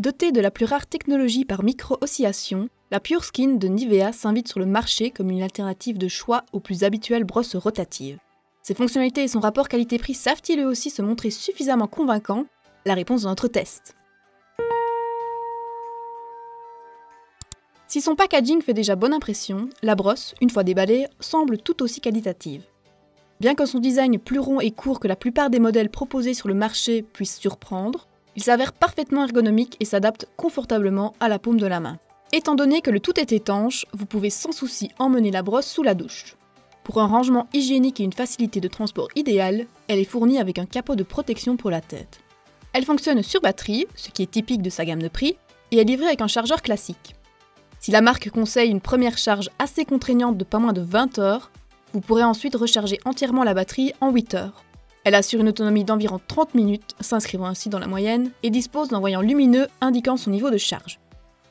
Dotée de la plus rare technologie par micro-oscillation, la Pure Skin de Nivea s'invite sur le marché comme une alternative de choix aux plus habituelles brosses rotatives. Ses fonctionnalités et son rapport qualité-prix savent-ils eux aussi se montrer suffisamment convaincants? La réponse de notre test. Si son packaging fait déjà bonne impression, la brosse, une fois déballée, semble tout aussi qualitative. Bien que son design plus rond et court que la plupart des modèles proposés sur le marché puisse surprendre, il s'avère parfaitement ergonomique et s'adapte confortablement à la paume de la main. Étant donné que le tout est étanche, vous pouvez sans souci emmener la brosse sous la douche. Pour un rangement hygiénique et une facilité de transport idéale, elle est fournie avec un capot de protection pour la tête. Elle fonctionne sur batterie, ce qui est typique de sa gamme de prix, et est livrée avec un chargeur classique. Si la marque conseille une première charge assez contraignante de pas moins de 20 heures, vous pourrez ensuite recharger entièrement la batterie en 8 heures. Elle assure une autonomie d'environ 30 minutes, s'inscrivant ainsi dans la moyenne, et dispose d'un voyant lumineux indiquant son niveau de charge.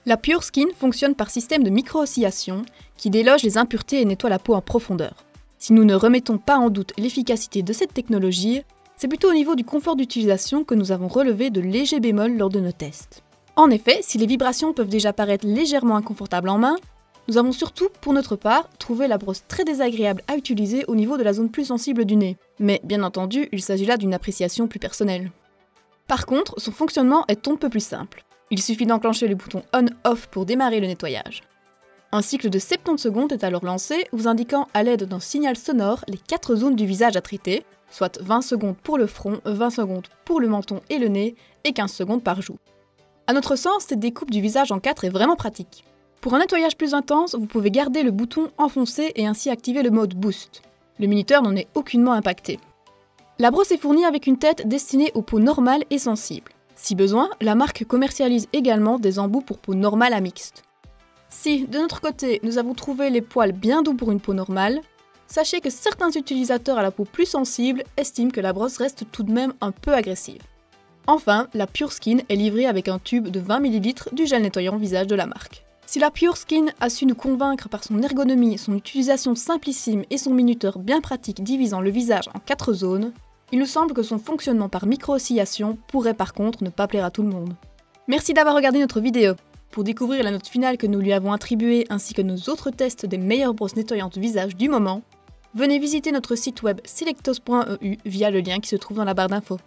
La Pure Skin fonctionne par système de micro-oscillation qui déloge les impuretés et nettoie la peau en profondeur. Si nous ne remettons pas en doute l'efficacité de cette technologie, c'est plutôt au niveau du confort d'utilisation que nous avons relevé de légers bémols lors de nos tests. En effet, si les vibrations peuvent déjà paraître légèrement inconfortables en main, nous avons surtout, pour notre part, trouvé la brosse très désagréable à utiliser au niveau de la zone plus sensible du nez. Mais bien entendu, il s'agit là d'une appréciation plus personnelle. Par contre, son fonctionnement est un peu plus simple. Il suffit d'enclencher le bouton On-Off pour démarrer le nettoyage. Un cycle de 70 secondes est alors lancé, vous indiquant à l'aide d'un signal sonore les 4 zones du visage à traiter, soit 20 secondes pour le front, 20 secondes pour le menton et le nez, et 15 secondes par joue. À notre sens, cette découpe du visage en 4 est vraiment pratique. Pour un nettoyage plus intense, vous pouvez garder le bouton enfoncé et ainsi activer le mode Boost. Le minuteur n'en est aucunement impacté. La brosse est fournie avec une tête destinée aux peaux normales et sensibles. Si besoin, la marque commercialise également des embouts pour peau normale à mixte. Si, de notre côté, nous avons trouvé les poils bien doux pour une peau normale, sachez que certains utilisateurs à la peau plus sensible estiment que la brosse reste tout de même un peu agressive. Enfin, la Pure Skin est livrée avec un tube de 20 ml du gel nettoyant visage de la marque. Si la Pure Skin a su nous convaincre par son ergonomie, son utilisation simplissime et son minuteur bien pratique divisant le visage en 4 zones, il nous semble que son fonctionnement par micro-oscillation pourrait par contre ne pas plaire à tout le monde. Merci d'avoir regardé notre vidéo. Pour découvrir la note finale que nous lui avons attribuée ainsi que nos autres tests des meilleures brosses nettoyantes visage du moment, venez visiter notre site web selectos.eu via le lien qui se trouve dans la barre d'infos.